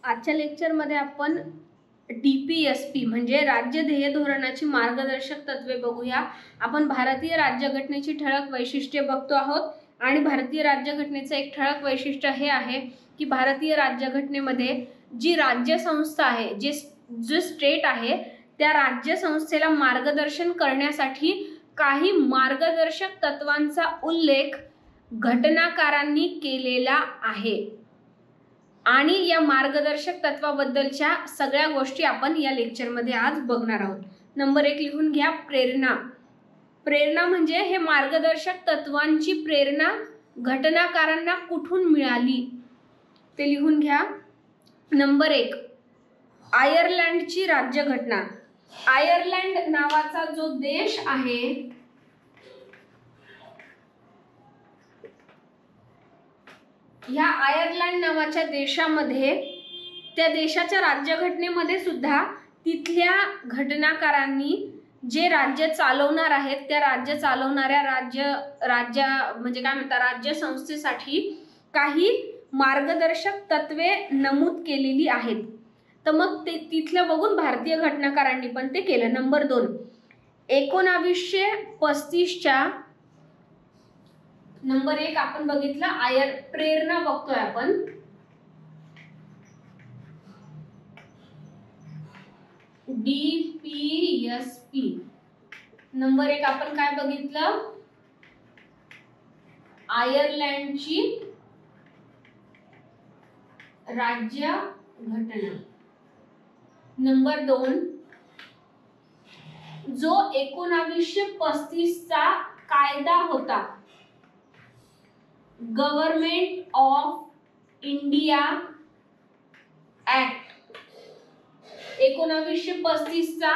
आजच्या लेक्चरमध्ये आपण DPSP म्हणजे राज्य ध्येय धोरणाची मार्गदर्शक तत्वे बघूया। आपण भारतीय राज्यघटनेची ठळक वैशिष्ट्ये बघतो आहोत आणि भारतीय राज्यघटनेचं एक ठळक वैशिष्ट्य हे आहे की भारतीय राज्यघटनेमध्ये जी राज्य संस्था आहे, जे स्टेट आहे, त्या राज्य संस्थेला मार्गदर्शन करण्यासाठी काही मार्गदर्शक तत्वांचा उल्लेख घटनाकारांनी केलेला आहे आणि या मार्गदर्शक तत्वाबद्दलच्या सगळ्या गोष्टी आपण या लेक्चरमध्ये आज बघणार आहोत। नंबर 1 लिहून घ्या, प्रेरणा। प्रेरणा म्हणजे हे मार्गदर्शक तत्वांची प्रेरणा घटनाकारांना कुठून मिळाली ते लिहून घ्या। नंबर 1 आयर्लंडची राज्यघटना। आयर्लंड नावाचा जो देश आहे, या आयर्लंड नावाच्या देशामध्ये, त्या देशाच्या राज्यघटनेमध्ये सुद्धा तिथल्या घटनाकारांनी जे राज्य चालवणार आहेत त्या राज्य चालवणाऱ्या राज्य म्हणजे काय म्हणतात, राज्य संस्थेसाठी काही मार्गदर्शक तत्वे नमूद केलेली आहेत। तर मग ते तिथलं बघून भारतीय घटनाकारांनी पण ते केलं। नंबर 2 1935च्या नंबर 1 आपण बघितलं प्रेरणा बघतोय आपण। DPSP नंबर 1 आपण काय बघितलं, आयर्लंडची राज्य घटना। नंबर 2 जो 1935 चा कायदा होता, गव्हर्नमेंट ऑफ इंडिया ऍक्ट, 1935 चा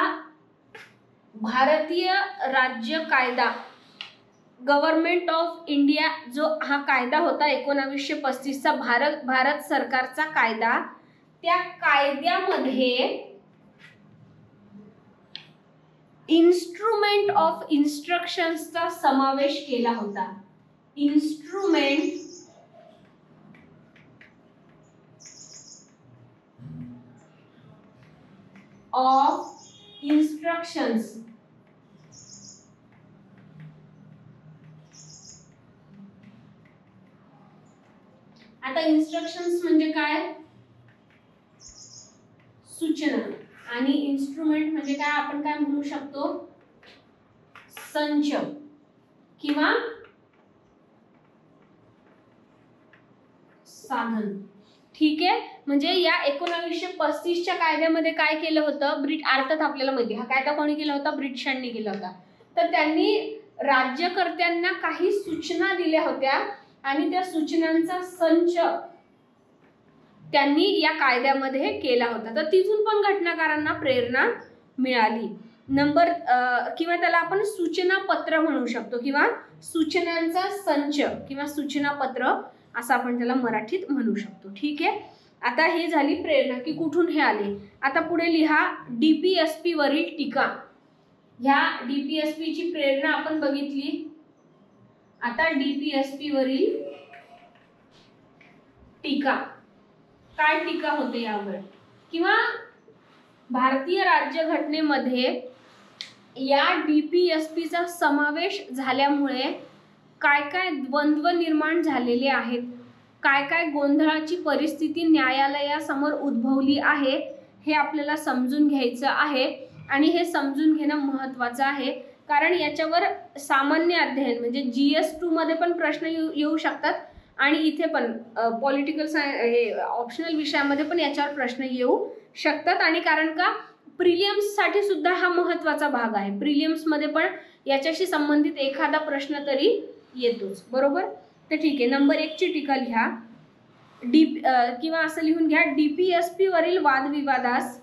भारतीय राज्य कायदा, गव्हर्नमेंट ऑफ इंडिया जो हा कायदा होता 1935 चा भारत सरकारचा कायदा, त्या कायद्यामध्ये इन्स्ट्रुमेंट ऑफ इन्स्ट्रक्शन्सचा समावेश केला होता। इन्स्ट्रुमेंट ऑफ इन्स्ट्रक्शन्स आता इन्स्ट्रक्शन्स म्हणजे काय, सूचना, आणि इन्स्ट्रुमेंट म्हणजे काय, आपण काय म्हणू शकतो, संच किंवा साधन। ठीक आहे, म्हणजे या 1935 च्या कायद्यामध्ये काय केलं होतं, अर्थात आपल्याला माहिती हा कायदा कोणी केला होता, ब्रिटिशांनी केला होता। तर त्यांनी राज्यकर्त्यांना काही सूचना दिल्या होत्या आणि त्या सूचनांचा संच त्यांनी या कायद्यामध्ये केला होता। तर तिथून पण घटनाकारांना प्रेरणा मिळाली। नंबर किंवा त्याला आपण सूचना पत्र म्हणू शकतो किंवा सूचनांचा संच किंवा सूचना पत्र असं आपण त्याला मराठीत म्हणू शकतो। ठीक आहे, आता हे झाली प्रेरणा की कुठून हे आले। आता पुढे लिहा DPSP वरील टीका। ह्या DPSP ची प्रेरणा आपण बघितली, आता DPSP वरील टीका, काय टीका होते यावर, किंवा भारतीय राज्यघटनेमध्ये या DPSP चा समावेश झाल्यामुळे काय काय द्वंद्व निर्माण झालेले आहेत, काय काय गोंधळाची परिस्थिती न्यायालयासमोर उद्भवली आहे, हे आपल्याला समजून घ्यायचं आहे। आणि हे समजून घेणं महत्त्वाचं आहे, कारण याच्यावर सामान्य अध्ययन म्हणजे GS2 मध्ये पण प्रश्न येऊ शकतात आणि इथे पण पॉलिटिकल ऑप्शनल विषयामध्ये पण याच्यावर प्रश्न येऊ शकतात। आणि कारण का प्रिलियम्स साठी सुद्धा हा महत्त्वाचा भाग आहे, प्रिलियम्स मध्ये पण याच्याशी संबंधित एखादा प्रश्न तरी येतोच, बरोबर। तर ठीक आहे, नंबर 1 ची टीका लिहा, किंवा असं लिहून घ्या, DPSP वरील वादविवादास,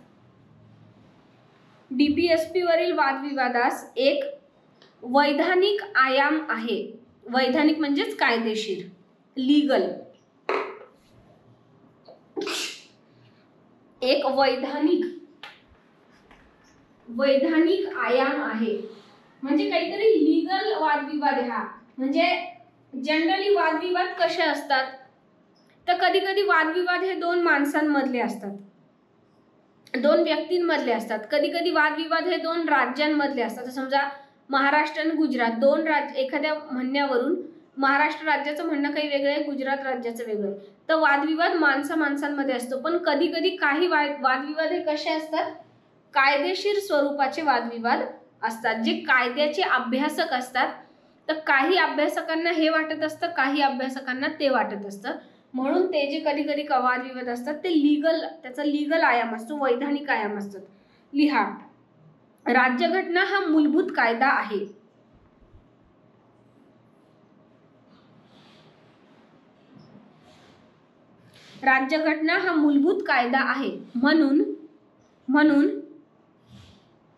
DPSP वरील वादविवादास एक वैधानिक आयाम आहे। वैधानिक म्हणजेच कायदेशीर, लीगल, एक वैधानिक आयाम आहे, म्हणजे काहीतरी लीगल वादविवाद। हा म्हणजे जनरली वादविवाद कसे असतात, तर कधी कधी वादविवाद हे दोन माणसांमधले असतात, दोन व्यक्तींमधले असतात. कधी कधी वादविवाद हे दोन राज्यांमधले असतात. समजा महाराष्ट्र आणि गुजरात दोन राज्य, एखाद्या म्हणण्यावरून महाराष्ट्र राज्याचं म्हणणं काही वेगळं आहे, गुजरात राज्याचं वेगळं आहे, तर वादविवाद माणसांमध्ये असतो. पण कधी कधी काही वादविवाद हे कसे असतात, कायदेशीर स्वरूपाचे वादविवाद असतात, जे कायद्याचे अभ्यासक असतात. तर काही अभ्यासकांना हे वाटत असतं, काही अभ्यासकांना ते वाटत असतं. म्हणून ते जे कधी कधी वादविवाद असतात ते त्याचा लीगल आयाम असतो, वैधानिक आयाम असतात. लिहा, राज्यघटना हा मूलभूत कायदा आहे. राज्यघटना हा मूलभूत कायदा आहे. म्हणून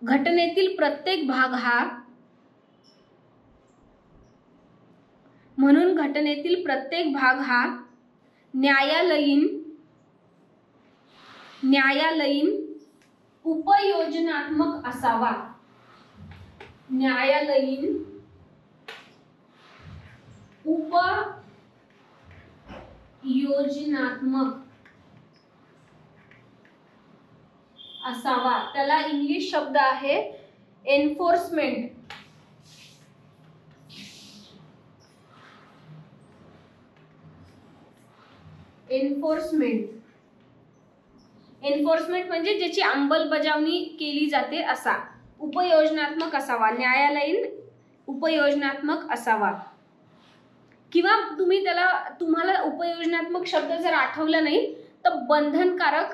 घटनेतील प्रत्येक भाग हा न्यायालयीन उपयोजनात्मक असावा. न्यायालयीन उपयोजनात्मक असावा. त्याला इंग्लिश शब्द आहे एन्फोर्समेंट. एन्फोर्समेंट म्हणजे ज्याची अंमलबजावणी केली जाते असा. उपयोजनात्मक असावा, न्यायालयीन उपयोजनात्मक असावा. किंवा तुम्हाला उपयोजनात्मक शब्द जर आठवला नाही तर बंधनकारक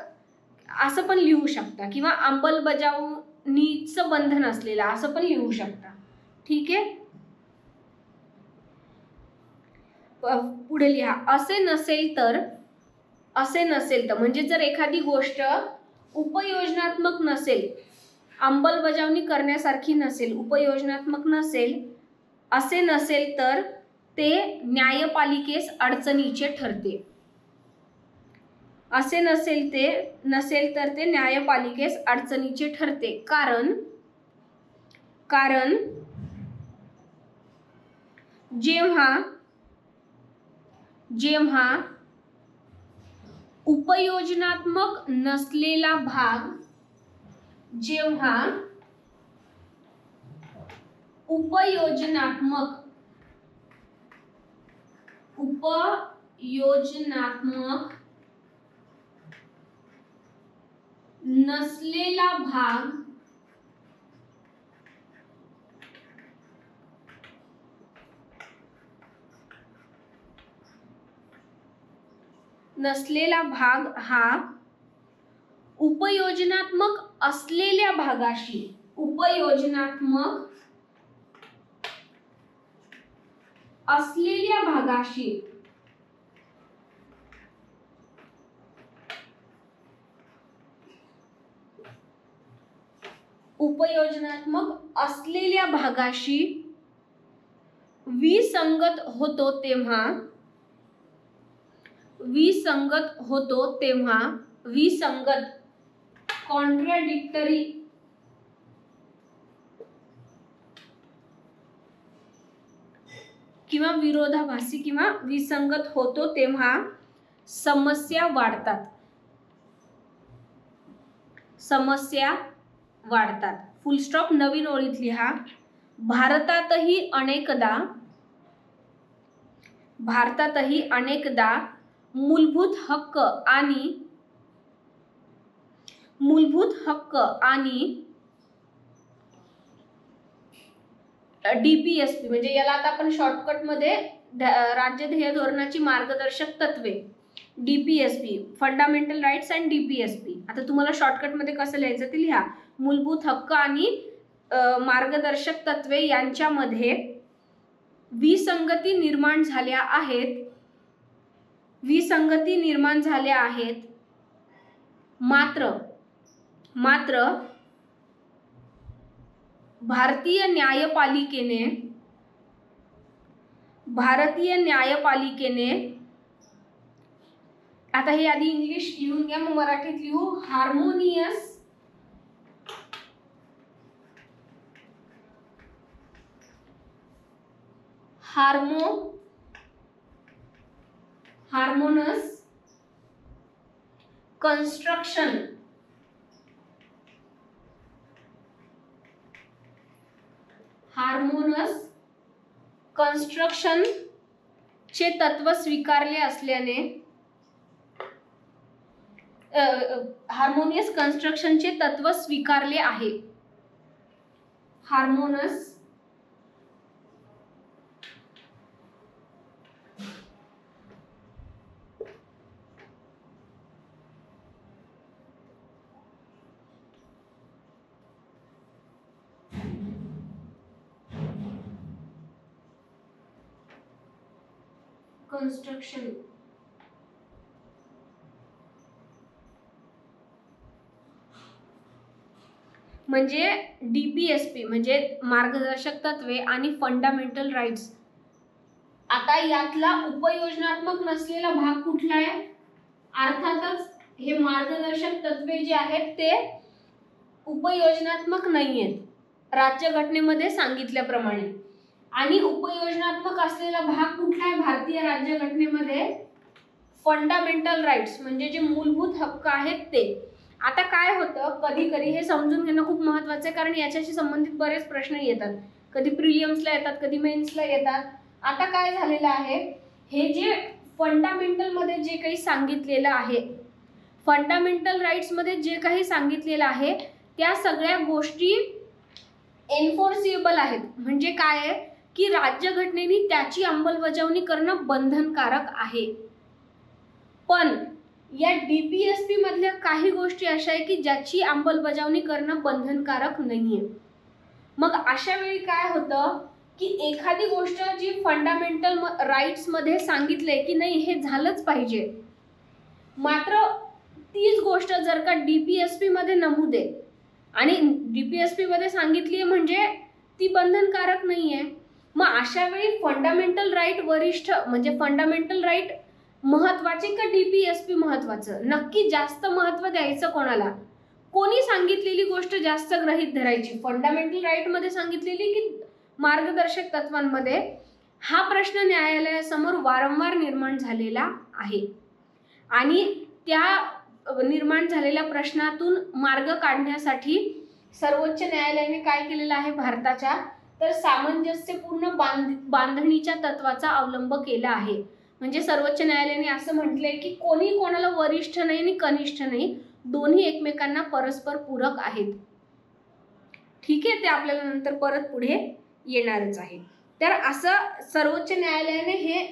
असं पण लिहू शकता, किंवा अंमलबजावणीचं बंधन असलेला असं पण लिहू शकता. ठीक आहे, पुढे लिहा. असे नसेल तर म्हणजे जर एखादी गोष्ट उपयोजनात्मक नसेल, अंमलबजावणी करण्यासारखी नसेल, उपयोजनात्मक नसेल, असे नसेल तर ते न्यायपालिकेस अडचणीचे ठरते. असे नसेल तर ते न्यायपालिकेस अडचणीचे ठरते. कारण जेव्हा उपयोजनात्मक नसलेला भाग उपयोजनात्मक नसलेला भाग हा उपयोजनात्मक असलेल्या भागाशी विसंगत होतो तेव्हा कॉन्ट्राडिक्टरी किंवा विरोधाभासी किंवा विसंगत होतो तेव्हा समस्या वाढतात. फुल स्टॉप. नवीन ओळीत लिहा. भारतातही अनेकदा मूलभूत हक्क आणि DPSP म्हणजे याला आता आपण शॉर्टकट मध्ये राज्य ध्येय धोरणाची मार्गदर्शक तत्वे, DPSP, fundamental rights and DPSP. आता तुम्हाला शॉर्टकट मध्ये कसं लिहायचं ते लिहा. मूलभूत हक्क आणि मार्गदर्शक तत्वे यांच्यामध्ये विसंगती निर्माण झाल्या आहेत. मात्र भारतीय न्यायपालिकेने आता हे आधी इंग्लिश लिहून घ्या, मग मराठीत लिहू. हार्मोनस कन्स्ट्रक्शन हार्मोनस कन्स्ट्रक्शन चे तत्व स्वीकारले असल्याने हार्मोनियस कन्स्ट्रक्शनचे तत्व स्वीकारले आहे. हार्मोनस कन्स्ट्रक्शन म्हणजे डीपीएसपी म्हणजे मार्गदर्शक तत्वे आणि फंडामेंटल राईट्स. आता यातला उपयोजनात्मक नसलेला भाग कुठला आहे? अर्थातच हे मार्गदर्शक तत्वे जे आहेत ते उपयोजनात्मक नाहीयेत राज्यघटनेमध्ये सांगितल्याप्रमाणे. आणि उपयोजनात्मक असलेला भाग कुठला आहे भारतीय राज्यघटनेमध्ये? फंडामेंटल राईट्स म्हणजे जे मूलभूत हक्क आहेत ते. आता काय होतं, कधी कधी हे समजून घेणं खूप महत्त्वाचं आहे, कारण याच्याशी संबंधित बरेच प्रश्न येतात. कधी प्रिलियम्सला येतात, कधी मेन्सला येतात. आता काय झालेलं आहे, हे जे फंडामेंटल मध्ये जे काही सांगितलेलं आहे, फंडामेंटल राईट्स मध्ये जे काही सांगितलेलं आहे त्या सगळ्या गोष्टी एन्फोर्सेबल आहेत. म्हणजे काय आहे की राज्यघटनेने त्याची अंमलबजावणी करणं बंधनकारक आहे. पण या डीपीएसपी मधल्या काही गोष्टी अशा आहे की ज्याची अंमलबजावणी करणं बंधनकारक नाहीये. मग अशा वेळी काय होतं की एखादी गोष्ट जी फंडामेंटल राईट्स मध्ये सांगितलंय की नाही हे झालंच पाहिजे, मात्र तीच गोष्ट जर का डीपीएसपी मध्ये नमूद आहे आणि डीपीएसपी मध्ये सांगितली म्हणजे ती बंधनकारक नाहीये, मग अशा वेळी फंडामेंटल राईट वरिष्ठ म्हणजे फंडामेंटल राईट महत्वाचे का डीपीएसपी महत्वाचं? नक्की जास्त महत्व द्यायचं कोणाला? कोणी सांगितलेली गोष्ट जास्त गृहीत धरायची, फंडामेंटल राईट मध्ये सांगितलेली की मार्गदर्शक तत्वांमध्ये? हा प्रश्न न्यायालयासमोर वारंवार निर्माण झालेला आहे. आणि त्या निर्माण झालेल्या प्रश्नातून मार्ग काढण्यासाठी सर्वोच्च न्यायालयाने काय केलेलं आहे भारताच्या, तर सामंजस्यपूर्ण बांधणीच्या तत्वाचा अवलंब केला आहे. म्हणजे सर्वोच्च न्यायालयाने असं म्हटलंय की कोणी कोणाला वरिष्ठ नाही आणि कनिष्ठ नाही, दोन्ही एकमेकांना परस्पर पूरक आहेत. ठीक आहे, ते आपल्याला नंतर परत पुढे येणारच आहे. तर असं सर्वोच्च न्यायालयाने हे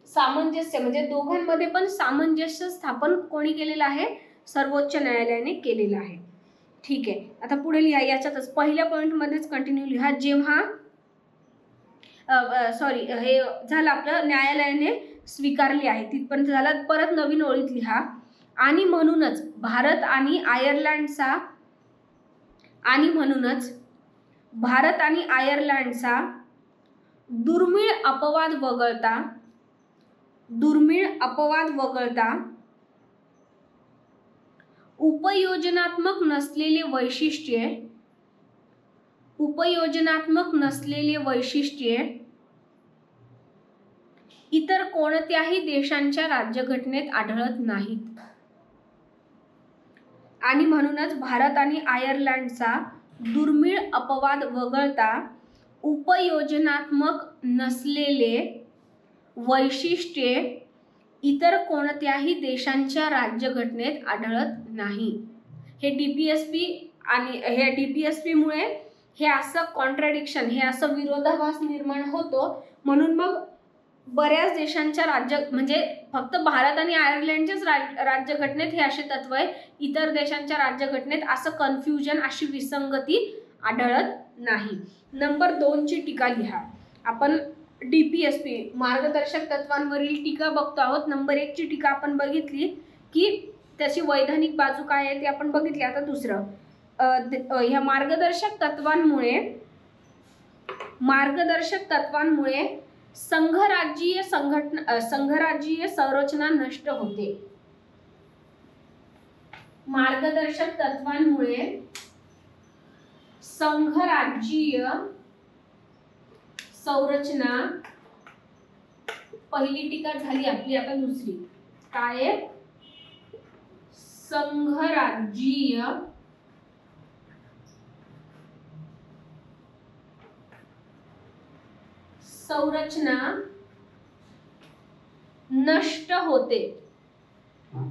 सामंजस्य म्हणजे दोघांमध्ये पण सामंजस्य स्थापन कोणी केलेलं आहे? सर्वोच्च न्यायालयाने केलेलं आहे. ठीक आहे, आता पुढे लिहा. याच्यातच पहिल्या पॉइंट मध्येच कंटिन्यू लिहा. जेव्हा हे झालं आपलं न्यायालयाने स्वीकारली आहे तिथपर्यंत झालं. परत नवीन ओळीत लिहा. आणि म्हणूनच भारत आणि आयर्लंडचा दुर्मिळ अपवाद वगळता उपयोजनात्मक नसलेले वैशिष्ट्ये इतर कोणत्याही देशांच्या राज्यघटनेत आढळत नाहीत. आणि म्हणूनच भारत आणि आयर्लंडचा दुर्मिळ अपवाद वगळता उपयोजनात्मक नसलेले वैशिष्ट्ये इतर कोणत्याही देशांच्या राज्यघटनेत आढळत नाही. हे डीपीएसपी आणि हे डीपीएसपी मुळे हे असं कॉन्ट्राडिक्शन, हे असं विरोधाभास निर्माण होतो. म्हणून मग बऱ्याच देशांच्या म्हणजे फक्त भारत आणि आयर्लंडच्याच राज्यघटनेत हे असे तत्व आहे, इतर देशांच्या राज्यघटनेत असं कन्फ्युजन, अशी विसंगती आढळत नाही. नंबर 2 ची टीका लिहा. आपण डीपीएसपी मार्गदर्शक तत्वांवरील टीका बघतो आहोत. नंबर 1 ची टीका आपण बघितली की त्याची वैधानिक बाजू काय आहे ते आपण बघितली. आता दुसरं, ह्या मार्गदर्शक तत्वांमुळे संघराज्यीय संरचना नष्ट होते. मार्गदर्शक तत्वांमुळे संघराज्यीय संरचना, पहिली टीका झाली आपली. आता दुसरी काय आहे? संघराज्यीय संरचना नष्ट होते.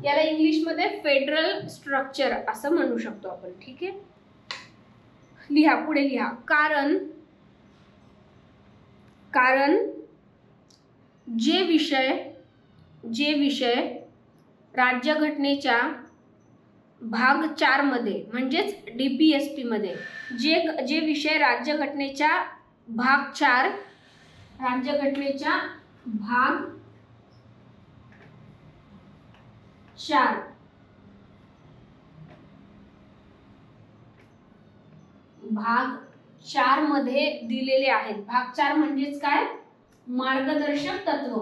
याला इंग्लिश मध्ये फेडरल स्ट्रक्चर असं म्हणू शकतो आपण. ठीक आहे, लिहा, पुढे लिहा. कारण जे विषय राज्यघटनेच्या भाग 4 मध्ये म्हणजेच DPSP मध्ये जे विषय राज्यघटनेच्या भाग 4 राज्यघटनेच्या भाग 4 मध्ये दिलेले आहेत. भाग 4 म्हणजेच काय? मार्गदर्शक तत्व.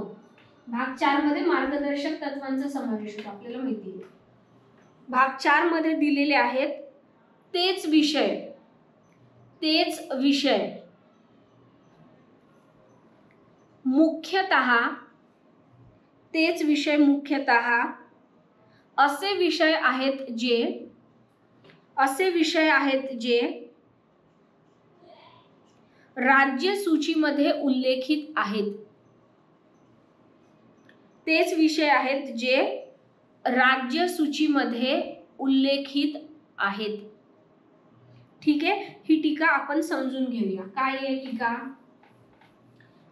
भाग 4 मध्ये मार्गदर्शक तत्वांचा समावेश होतो, आपल्याला माहिती आहे. भाग 4 मध्ये दिलेले आहेत तेच विषय मुख्यतः असे विषय आहेत जे राज्य सूचीमध्ये उल्लेखित आहेत. तेच विषय आहेत जे राज्य सूचीमध्ये उल्लेखित आहेत. ठीक आहे, ही टीका आपण समजून घेऊया. काय आहे टीका?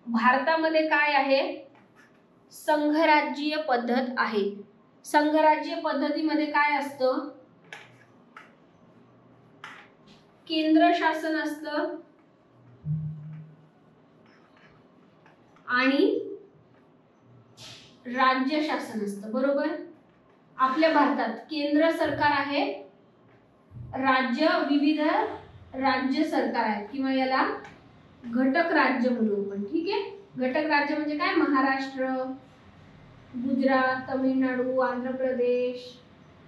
भारतामध्ये काय आहे? संघराज्यीय पद्धत आहे. संघराज्यीय पद्धतीमध्ये काय असतं? केंद्र शासन असतं आणि राज्य शासन असतं. बरोबर? आपल्या भारतात केंद्र सरकार आहे, विविध राज्य सरकार आहेत किंवा याला घटक राज्य म्हणू आपण. ठीक आहे, घटक राज्य म्हणजे काय? महाराष्ट्र, गुजरात, तामिळनाडू, आंध्र प्रदेश,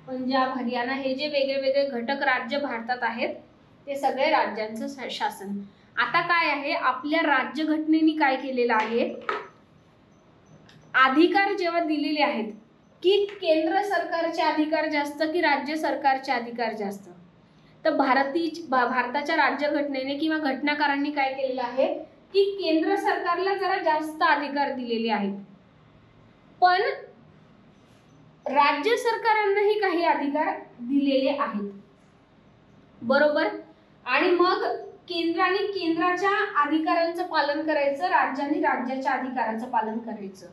पंजाब, हरियाणा हे जे वेगळे वेगळे घटक राज्य भारतात आहेत ते सगळे राज्यांचं शासन. आता काय आहे? आपल्या राज्यघटनेने काय केलेलं आहे? अधिकार जेव्हा दिलेले आहेत की केंद्र सरकारचे अधिकार जास्त की राज्य सरकारचे अधिकार जास्त, तर भारताच्या राज्यघटनेने किंवा घटनाकारांनी काय केलेलं आहे की केंद्र सरकारला जरा जास्त अधिकार दिलेले आहेत, पण राज्य सरकारांनाही काही अधिकार दिलेले आहेत. बरोबर? आणि मग केंद्राने केंद्राच्या अधिकारांचं पालन करायचं, राज्यांनी राज्याच्या अधिकारांचं पालन करायचं.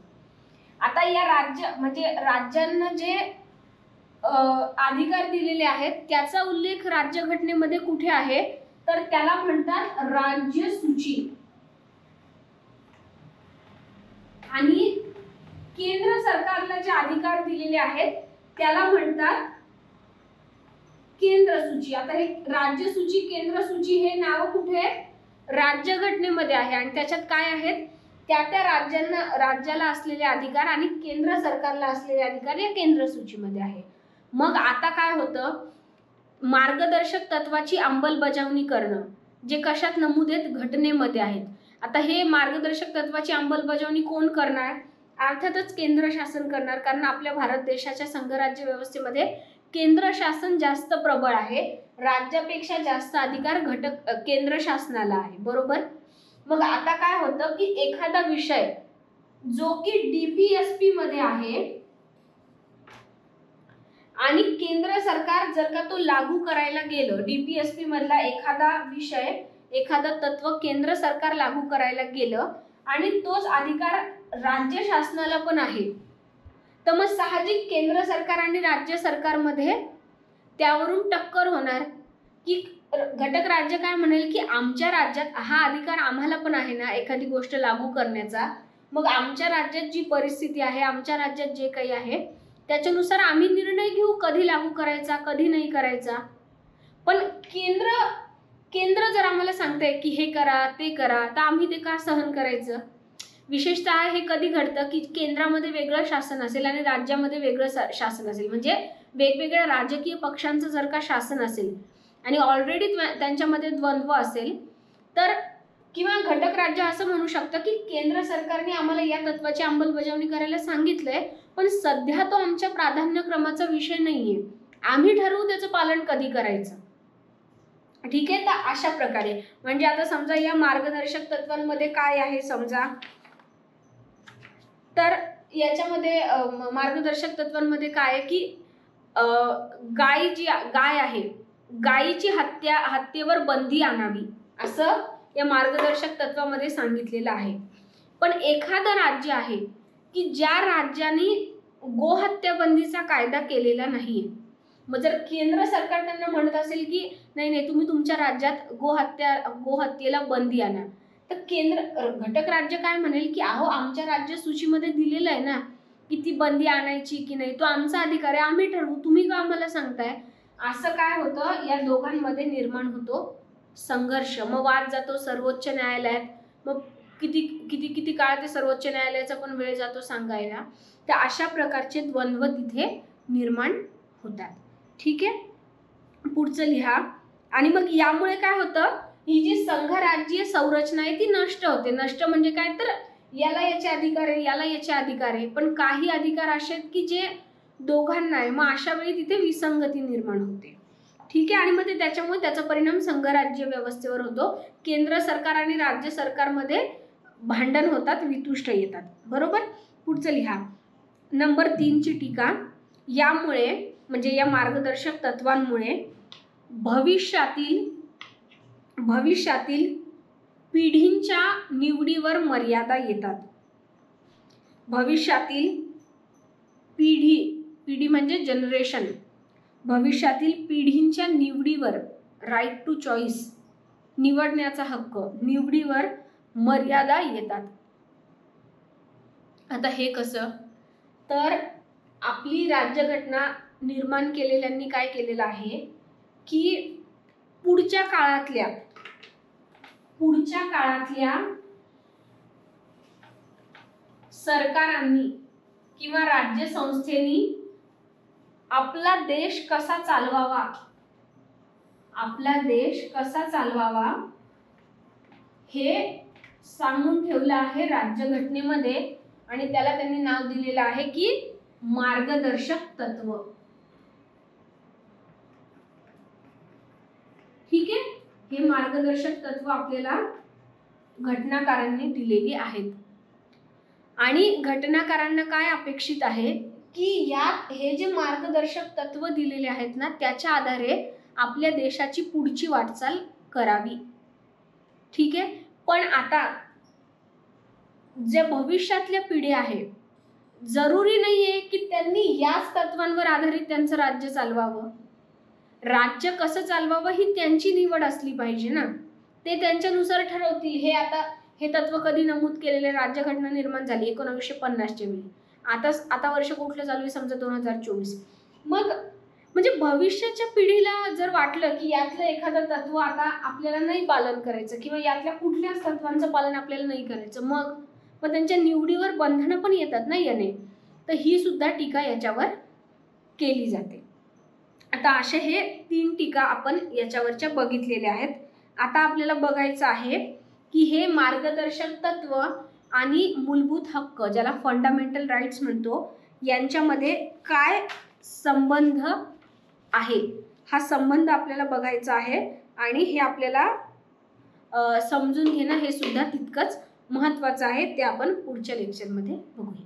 आता या राज्यांना जे अधिकार दिलेले आहेत त्याचा उल्लेख राज्यघटनेमध्ये कुठे आहे? तर त्याला म्हणतात राज्य सूची. आणि केंद्र सरकारला जे अधिकार दिलेले आहेत त्याला म्हणतात केंद्र सूची. आता हे राज्य सूची, केंद्र सूची हे नाव कुठे आहे? राज्यघटनेमध्ये आहे. आणि त्याच्यात काय आहेत? त्या राज्याला असलेले अधिकार आणि केंद्र सरकारला असलेले अधिकार या केंद्र सूचीमध्ये आहे. मग आता काय होतं? मार्गदर्शक तत्वाची अंमलबजावणी करणं, जे कशात नमूद आहेत? घटनेमध्ये आहेत. आता हे मार्गदर्शक तत्वाची अंमलबजावणी कोण करणार? अर्थातच केंद्र शासन करणार, कारण आपल्या भारत देशाच्या संघराज्य व्यवस्थेमध्ये केंद्र शासन जास्त प्रबळ आहे. राज्यापेक्षा जास्त अधिकार केंद्र शासनाला आहे. बरोबर? मग आता काय होतं की एखादा विषय जो की DPSP मध्ये आहे आणि केंद्र सरकार जर का तो लागू करायला गेलं, DPSP मधला एखादा विषय, एखादं तत्व केंद्र सरकार लागू करायला गेलं आणि तोच अधिकार राज्य शासनाला पण आहे, तर मग साहजिक केंद्र सरकार आणि राज्य सरकारमध्ये त्यावरून टक्कर होणार की घटक राज्य काय म्हणेल की आमच्या राज्यात हा अधिकार आम्हाला पण आहे ना एखादी गोष्ट लागू करण्याचा. मग आमच्या राज्यात जी परिस्थिती आहे, आमच्या राज्यात जे काही आहे त्याच्यानुसार आम्ही निर्णय घेऊ कधी लागू करायचा, कधी नाही करायचा. पण केंद्र जर आम्हाला सांगताय की हे करा ते करा, तर आम्ही ते का सहन करायचं? विशेषतः हे कधी घडतं की केंद्रामध्ये वेगळं शासन असेल आणि राज्यामध्ये वेगळं शासन असेल, म्हणजे वेगवेगळ्या राजकीय पक्षांचं जर का शासन असेल आणि ऑलरेडी त्यांच्यामध्ये द्वंद्व असेल, तर किंवा घटक राज्य असं म्हणू शकतं की केंद्र सरकारने आम्हाला या तत्वाची अंमलबजावणी करायला सांगितलंय, पण सध्या तो आमच्या प्राधान्यक्रमाचा विषय नाहीये आम्ही ठरवू त्याचं पालन कधी करायचं. ठीक आहे, तर अशा प्रकारे म्हणजे आता समजा या मार्गदर्शक तत्वांमध्ये काय आहे समजा, तर याच्यामध्ये मार्गदर्शक तत्वांमध्ये काय आहे की गाय आहे, गायीची हत्येवर बंदी आणावी असं या मार्गदर्शक तत्वामध्ये सांगितलेलं आहे. पण एखादं राज्य आहे की ज्या राज्याने गोहत्या बंदीचा कायदा केलेला नाहीये, मग जर केंद्र सरकार त्यांना म्हणत असेल की नाही तुम्ही तुमच्या राज्यात गोहत्येला बंदी आणा, तर केंद्र घटक राज्य काय म्हणेल की अहो आमच्या राज्य सूचीमध्ये दिलेलं आहे ना की ती बंदी आणायची की नाही, तो आमचा अधिकार आहे, आम्ही ठरवू, तुम्ही का आम्हाला सांगताय. असं काय होतं, या दोघांमध्ये निर्माण होतो संघर्ष. मग वाद जातो सर्वोच्च न्यायालयात, मग किती किती किती काळ ते सर्वोच्च न्यायालयाचा पण वेळ जातो सांगायला. तर अशा प्रकारचे द्वंद्व तिथे निर्माण होतात. ठीक आहे, पुढचं लिहा. आणि मग यामुळे काय होतं, ही जी संघराज्यीय संरचना आहे ती नष्ट होते. नष्ट म्हणजे काय, तर याला याचे अधिकार आहे, याला याचे अधिकार आहे, पण काही अधिकार असे आहेत की जे दोघांना आहे. मग अशा वेळी तिथे विसंगती निर्माण होते. ठीक आहे, आणि मग त्याच्यामुळे त्याचा परिणाम संघराज्य व्यवस्थेवर होतो. केंद्र सरकार आणि राज्य सरकारमध्ये भांडण होतात, वितुष्ट येतात. बरोबर, पुढचं लिहा. नंबर 3 ची टीका. यामुळे म्हणजे या मार्गदर्शक तत्वांमुळे भविष्यातील पिढींच्या निवडीवर मर्यादा येतात. भविष्यातील पिढी म्हणजे जनरेशन, भविष्यातील पिढींच्या निवडीवर, राईट टू चॉईस, निवडण्याचा हक्क, निवडीवर मर्यादा येतात. आता हे कसं, तर आपली राज्यघटना निर्माण केलेल्यांनी काय केलेलं आहे की पुढच्या काळातल्या सरकारांनी किंवा राज्य संस्थेनी आपला देश कसा चालवावा हे सांगून ठेवलं आहे राज्यघटनेमध्ये, आणि त्याला त्यांनी नाव दिलेलं आहे की मार्गदर्शक तत्व. ठीक आहे, हे मार्गदर्शक तत्व आपल्याला घटनाकारांनी दिलेली आहेत. आणि घटनाकारांना काय अपेक्षित आहे की यात हे जे मार्गदर्शक तत्व दिलेले आहेत ना, त्याच्या आधारे आपल्या देशाची पुढची वाटचाल करावी. ठीक आहे, पण आता जे भविष्यातल्या पिढ्या आहेत, जरुरी नाहीये की त्यांनी याच तत्वांवर आधारित त्यांचं राज्य चालवावं. राज्य कसं चालवावं ही त्यांची निवड असली पाहिजे ना, ते त्यांच्यानुसार ठरवतील. हे तत्व कधी नमूद केलेले, राज्यघटना निर्माण झाली 1950च्या वेळी. आता वर्ष कुठलं चालू आहे समजा 2024. मग म्हणजे भविष्याच्या पिढीला जर वाटलं की यातलं एखादं तत्व आता आपल्याला नाही पालन करायचं किंवा यातल्या कुठल्याच तत्वांचं पालन आपल्याला नाही करायचं, मग त्यांच्या निवडीवर बंधनं पण येतात ना याने. तर ही सुद्धा टीका याच्यावर केली जाते. आता असे हे 3 टीका आपण याच्यावरच्या बघितलेल्या आहेत. आता आपल्याला बघायचं आहे की हे मार्गदर्शक तत्व आणि मूलभूत हक्क, ज्याला फंडामेंटल राईट्स म्हणतो, यांच्यामध्ये काय संबंध आहे. हा संबंध आपल्याला बघायचा आहे आणि हे आपल्याला समजून घेणं हे सुद्धा तितकंच महत्त्वाचं आहे. ते आपण पुढच्या लेक्चरमध्ये बघूया.